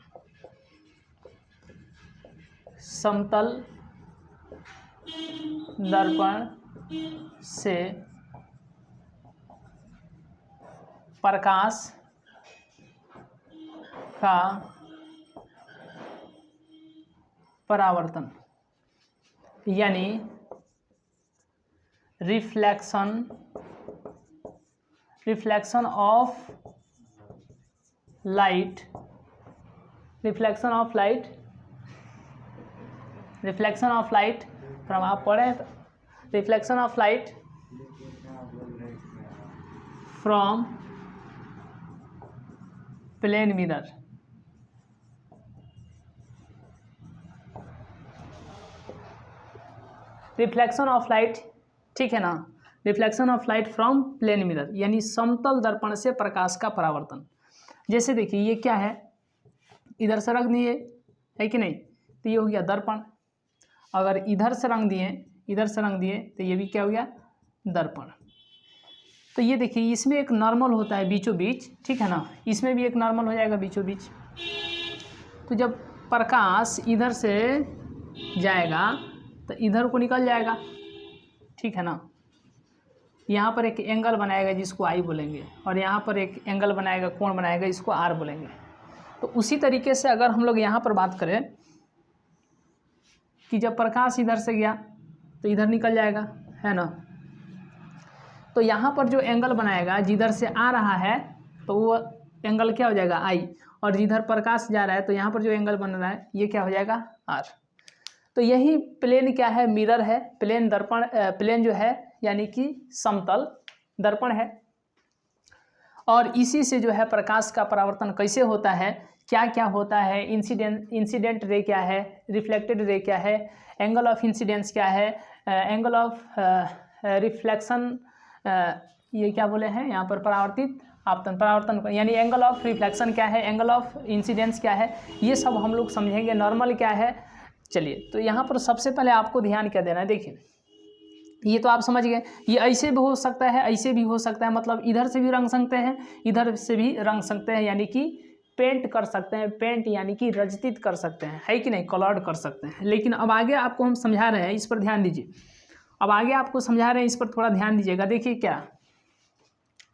समतल दर्पण से प्रकाश का परावर्तन यानी रिफ्लेक्शन ऑफ लाइट फ्रॉम, आप पढ़े तो reflection of light from plane mirror reflection of light, ठीक है ना, reflection of light from plane mirror यानी समतल दर्पण से प्रकाश का परावर्तन। जैसे देखिए ये क्या है, इधर से रंग दिए है कि नहीं, तो ये हो गया दर्पण। अगर इधर से रंग दिए तो ये भी क्या हो गया, दर्पण। तो ये देखिए इसमें एक नॉर्मल होता है बीचों बीच, ठीक है ना, इसमें भी एक नॉर्मल हो जाएगा बीचों बीच। तो जब प्रकाश इधर से जाएगा तो इधर को निकल जाएगा, ठीक है ना। यहाँ पर एक एंगल बनाएगा जिसको आई बोलेंगे, और यहाँ पर एक एंगल बनाएगा, कोण बनाएगा, इसको आर बोलेंगे। तो उसी तरीके से अगर हम लोग यहाँ पर बात करें कि जब प्रकाश इधर से गया तो इधर निकल जाएगा, है ना। तो यहाँ पर जो एंगल बनाएगा जिधर से आ रहा है तो वो एंगल क्या हो जाएगा, आई, और जिधर प्रकाश जा रहा है तो यहाँ पर जो एंगल बन रहा है ये क्या हो जाएगा, आर। तो यही प्लेन क्या है, मिरर है, प्लेन दर्पण, प्लेन जो है यानी कि समतल दर्पण है। और इसी से जो है प्रकाश का परावर्तन कैसे होता है, क्या क्या होता है, इंसिडेंट रे क्या है, रिफ्लेक्टेड रे क्या है, एंगल ऑफ इंसिडेंस क्या है, एंगल ऑफ रिफ्लेक्शन, ये क्या बोले हैं यहाँ पर, परावर्तित आपतन, परावर्तन यानी एंगल ऑफ रिफ्लेक्शन क्या है, एंगल ऑफ इंसिडेंस क्या है, ये सब हम लोग समझेंगे। नॉर्मल क्या है, चलिए। तो यहाँ पर सबसे पहले आपको ध्यान क्या देना है, देखिए ये तो आप समझ गए, ये ऐसे भी हो सकता है, ऐसे भी हो सकता है, मतलब इधर से भी रंग सकते हैं, इधर से भी रंग सकते हैं, यानी कि पेंट कर सकते हैं, पेंट यानी कि रजतित कर सकते हैं, है कि नहीं, कलर्ड कर सकते हैं। लेकिन अब आगे आपको हम समझा रहे हैं, इस पर ध्यान दीजिए। अब आगे आपको समझा रहे हैं, इस पर थोड़ा ध्यान दीजिएगा। देखिए क्या,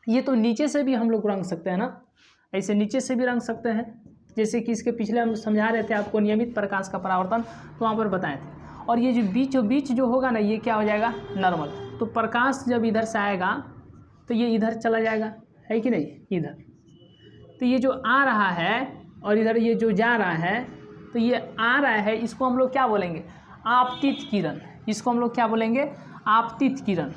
ये तो नीचे से भी हम लोग रंग सकते हैं ना, ऐसे नीचे से भी रंग सकते हैं, जैसे कि इसके पिछले हम समझा रहे थे आपको नियमित प्रकाश का परावर्तन, तो वहाँ पर बताए थे। और ये जो बीचों बीच जो होगा ना, ये क्या हो जाएगा, नॉर्मल। तो प्रकाश जब इधर से आएगा तो ये इधर चला जाएगा, है कि नहीं, इधर। तो ये जो आ रहा है और इधर ये जो जा रहा है, तो ये आ रहा है, इसको हम लोग क्या बोलेंगे, आपतित किरण। इसको हम लोग क्या बोलेंगे, आपतित किरण,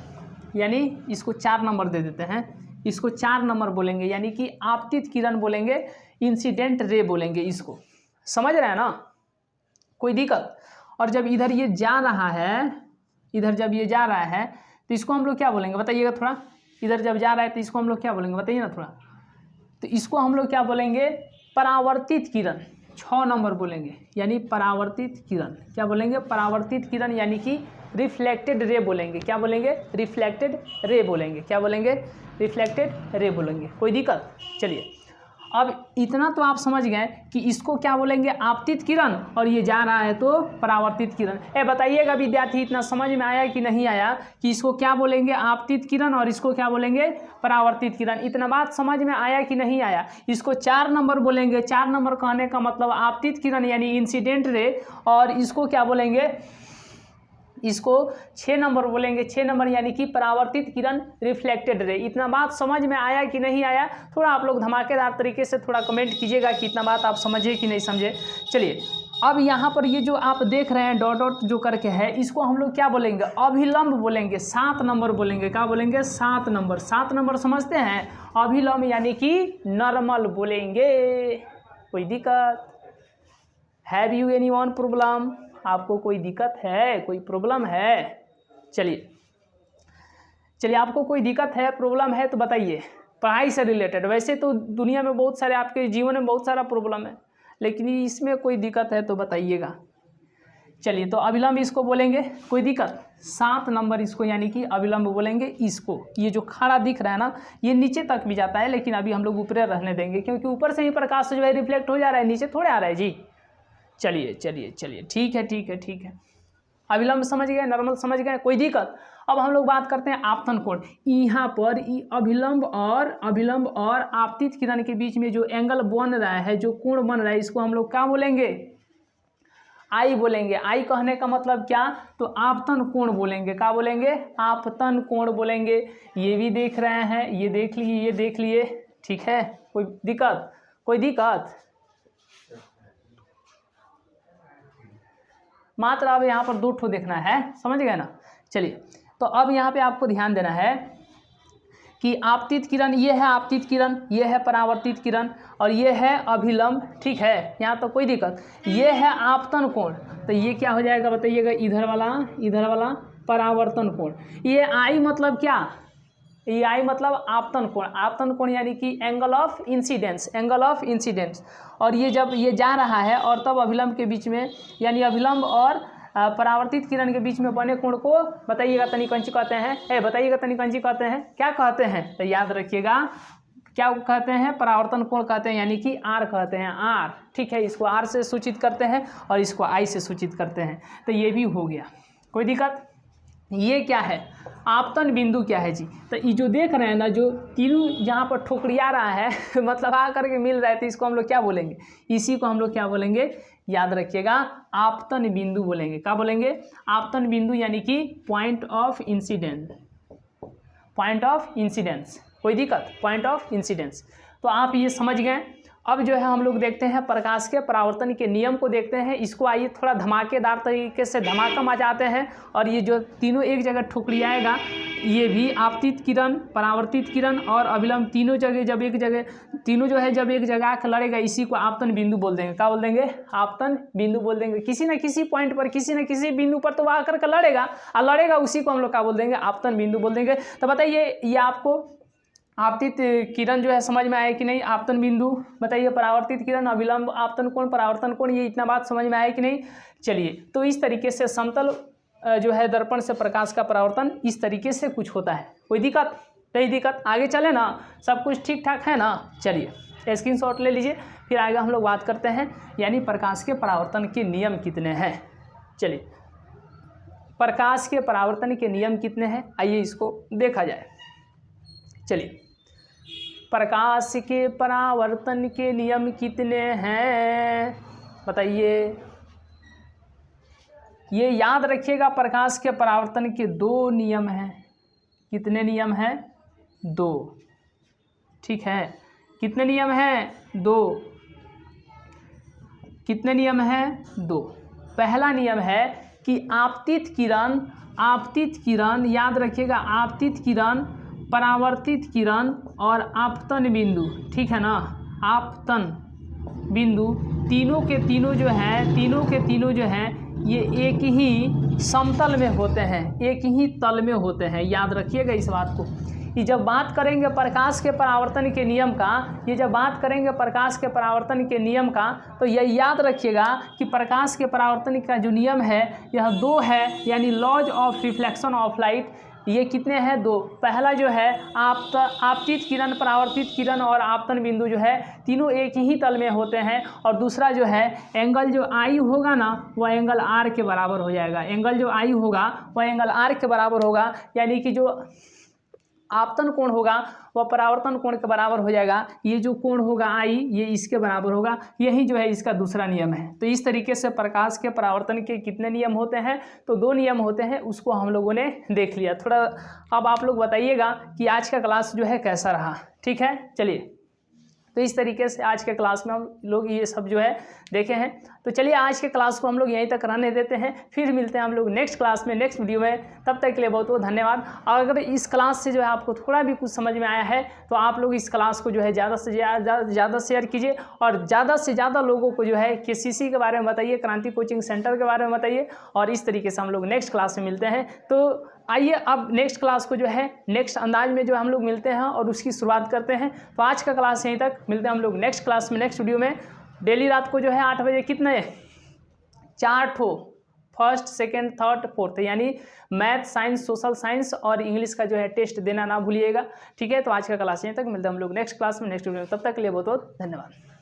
यानी इसको 4 नंबर दे देते हैं, इसको 4 नंबर बोलेंगे, यानी कि आपतित किरण बोलेंगे, इंसिडेंट रे बोलेंगे इसको। समझ रहे हैं ना, कोई दिक्कत। और जब इधर ये जा रहा है, इधर जब ये जा रहा है तो इसको हम लोग क्या बोलेंगे, बताइएगा थोड़ा। इधर जब जा रहा है तो इसको हम लोग क्या बोलेंगे, बताइए ना थोड़ा। तो इसको हम लोग क्या बोलेंगे, परावर्तित किरण, 6 नंबर बोलेंगे, यानी परावर्तित किरण। क्या बोलेंगे, परावर्तित किरण, यानी कि रिफ्लेक्टेड रे बोलेंगे। क्या बोलेंगे, रिफ्लेक्टेड रे बोलेंगे। क्या बोलेंगे, रिफ्लेक्टेड रे बोलेंगे। कोई दिक्कत। चलिए, अब इतना तो आप समझ गए कि इसको क्या बोलेंगे, आपतित किरण, और ये जा रहा है तो परावर्तित किरण। बताइएगा विद्यार्थी, इतना समझ में आया कि नहीं आया कि इसको क्या बोलेंगे, आपतित किरण, और इसको क्या बोलेंगे, परावर्तित किरण। इतना बात समझ में आया कि नहीं आया। इसको 4 नंबर बोलेंगे। 4 नंबर कहने का मतलब आपतित किरण यानी इंसिडेंट रे, और इसको क्या बोलेंगे, इसको 6 नंबर बोलेंगे। 6 नंबर यानी कि परावर्तित किरण, रिफ्लेक्टेड रे। इतना बात समझ में आया कि नहीं आया, थोड़ा आप लोग धमाकेदार तरीके से थोड़ा कमेंट कीजिएगा कि इतना बात आप समझे कि नहीं समझे। चलिए, अब यहाँ पर ये जो आप देख रहे हैं डॉट डॉट जो करके है, इसको हम लोग क्या बोलेंगे, अभिलंब बोलेंगे। 7 नंबर बोलेंगे। क्या बोलेंगे, 7 नंबर। 7 नंबर समझते हैं, अभिलंब यानी कि नॉर्मल बोलेंगे। कोई दिक्कत, have you any one problem, आपको कोई दिक्कत है, कोई प्रॉब्लम है? चलिए आपको कोई दिक्कत है, प्रॉब्लम है तो बताइए, पढ़ाई से रिलेटेड। वैसे तो दुनिया में बहुत सारे, आपके जीवन में बहुत सारा प्रॉब्लम है, लेकिन इसमें कोई दिक्कत है तो बताइएगा। चलिए, तो अविलंब इसको बोलेंगे, कोई दिक्कत। 7 नंबर इसको यानी कि अविलंब बोलेंगे इसको। ये जो खड़ा दिख रहा है ना, ये नीचे तक भी जाता है, लेकिन अभी हम लोग ऊपर रहने देंगे, क्योंकि ऊपर से ही प्रकाश जो है रिफ्लेक्ट हो जा रहा है, नीचे थोड़े आ रहा है जी। चलिए चलिए चलिए, ठीक है ठीक है ठीक है, अभिलंब समझ गए, नॉर्मल समझ गए, कोई दिक्कत। अब हम लोग बात करते हैं आपतन कोण। यहाँ पर अभिलंब और आपतित किरण के बीच में जो एंगल बन रहा है, जो कोण बन रहा है, इसको हम लोग क्या बोलेंगे? आई बोलेंगे। आई कहने का मतलब क्या? तो आपतन कोण बोलेंगे। क्या बोलेंगे? आपतन कोण बोलेंगे। ये भी देख रहे हैं, ये देख लिए, ये देख लिए, ठीक है, कोई दिक्कत? कोई दिक्कत? मात्र अब यहाँ पर 2 ठो देखना है, समझ गए ना। चलिए, तो अब यहाँ पे आपको ध्यान देना है कि आपतित किरण, ये है आपतित किरण, ये है परावर्तित किरण और ये है अभिलंब, ठीक है, यहाँ तो कोई दिक्कत। ये है आपतन कोण, तो ये क्या हो जाएगा बताइएगा? इधर वाला परावर्तन कोण। ये आई मतलब क्या? ये आई मतलब आपतन कोण। आपतन कोण यानी कि angle of incidence, angle of incidence. और ये जब ये जा रहा है और तब अभिलंब के बीच में, यानी अभिलंब और परावर्तित किरण के बीच में बने कोण को बताइएगा तनी कंची कहते हैं? बताइएगा तनी कंची कहते हैं? क्या कहते हैं? तो याद रखिएगा, क्या कहते हैं? परावर्तन कोण कहते हैं, यानी कि आर कहते हैं, आर, ठीक है। इसको आर से सूचित करते हैं और इसको आई से सूचित करते हैं। तो ये भी हो गया, कोई दिक्कत? ये क्या है? आपतन बिंदु क्या है जी? तो ये जो देख रहे हैं ना, जो तीनों जहाँ पर ठोकरिया रहा है मतलब आ करके मिल रहा है, तो इसको हम लोग क्या बोलेंगे? इसी को हम लोग क्या बोलेंगे? याद रखिएगा, आपतन बिंदु बोलेंगे। क्या बोलेंगे? आपतन बिंदु, यानी कि point of incidence, point of incidence, कोई दिक्कत? Point of incidence. तो आप ये समझ गए। अब जो है हम लोग देखते हैं प्रकाश के परावर्तन के नियम को देखते हैं। इसको आइए थोड़ा धमाकेदार तरीके से धमाका मचाते हैं। और ये जो तीनों एक जगह ठुकरियाएगा, ये भी आपतित किरण, परावर्तित किरण और अभिलंब तीनों जगह जब एक जगह, तीनों जो है जब एक जगह आकर लड़ेगा, इसी को आपतन बिंदु बोल देंगे। क्या बोल देंगे? आपतन बिंदु बोल देंगे। किसी न किसी पॉइंट पर, किसी न किसी बिंदु पर तो वह आकर के लड़ेगा, और लड़ेगा उसी को हम लोग क्या बोल देंगे? आपतन बिंदु बोल देंगे। तो बताइए, ये आपको आपतित किरण जो है समझ में आया कि नहीं? आपतन बिंदु बताइए, परावर्तित किरण, अभिलंब, आपतन कोण, परावर्तन कोण, ये इतना बात समझ में आया कि नहीं? चलिए, तो इस तरीके से समतल जो है दर्पण से प्रकाश का परावर्तन इस तरीके से कुछ होता है। कोई दिक्कत? नहीं दिक्कत? आगे चले ना, सब कुछ ठीक ठाक है ना? चलिए स्क्रीनशॉट ले लीजिए, फिर आगे हम लोग बात करते हैं, यानी प्रकाश के परावर्तन के नियम कितने हैं। चलिए, प्रकाश के परावर्तन के नियम कितने हैं, आइए इसको देखा जाए। चलिए, प्रकाश के परावर्तन के नियम कितने हैं बताइए? ये याद रखिएगा, प्रकाश के परावर्तन के 2 नियम हैं। कितने नियम हैं? 2, ठीक है। कितने नियम हैं? 2। कितने नियम हैं? 2। पहला नियम है कि आपतित किरण, याद रखिएगा, आपतित किरण, परावर्तित किरण और आपतन बिंदु, ठीक है ना, आपतन बिंदु तीनों के तीनों जो हैं ये एक ही समतल में होते हैं, एक ही तल में होते हैं। याद रखिएगा इस बात को। ये जब बात करेंगे प्रकाश के परावर्तन के नियम का, तो यह याद रखिएगा कि प्रकाश के परावर्तन का जो नियम है यह 2 है, यानी laws of reflection of light. ये कितने हैं? 2। पहला जो है आपतित किरण, परावर्तित किरण और आपतन बिंदु जो है तीनों एक ही तल में होते हैं। और दूसरा जो है एंगल जो आई होगा ना, वह एंगल आर के बराबर हो जाएगा। एंगल जो आई होगा वह एंगल आर के बराबर होगा, यानी कि जो आपतन कोण होगा वह परावर्तन कोण के बराबर हो जाएगा। ये जो कोण होगा आई, ये इसके बराबर होगा। यही जो है इसका दूसरा नियम है। तो इस तरीके से प्रकाश के परावर्तन के कितने नियम होते हैं? तो 2 नियम होते हैं, उसको हम लोगों ने देख लिया। थोड़ा अब आप लोग बताइएगा कि आज का क्लास जो है कैसा रहा, ठीक है। चलिए, तो इस तरीके से आज के क्लास में हम लोग ये सब जो है देखे हैं। तो चलिए, आज के क्लास को हम लोग यहीं तक रहने देते हैं, फिर मिलते हैं हम लोग नेक्स्ट क्लास में, नेक्स्ट वीडियो में। तब तक के लिए बहुत बहुत धन्यवाद। और अगर इस क्लास से जो है आपको थोड़ा भी कुछ समझ में आया है, तो आप लोग इस क्लास को जो है ज़्यादा से ज़्यादा शेयर कीजिए और ज़्यादा से ज़्यादा लोगों को जो है KCC के बारे में बताइए, क्रांति कोचिंग सेंटर के बारे में बताइए। और इस तरीके से हम लोग नेक्स्ट क्लास में मिलते हैं। तो आइए अब नेक्स्ट क्लास को जो है नेक्स्ट अंदाज में जो हम लोग मिलते हैं और उसकी शुरुआत करते हैं। तो आज का क्लास यहीं तक, मिलते हैं हम लोग नेक्स्ट क्लास में, नेक्स्ट वीडियो में। डेली रात को जो है 8 बजे कितने 4 ठो, फर्स्ट, सेकेंड, थर्ड, फोर्थ, यानी मैथ, साइंस, सोशल साइंस और इंग्लिश का जो है टेस्ट देना ना भूलिएगा, ठीक है। तो आज का क्लास यहीं तक, मिलते हैं हम लोग नेक्स्ट क्लास में, नेक्स्ट वीडियो में। तब तक के लिए बहुत बहुत धन्यवाद।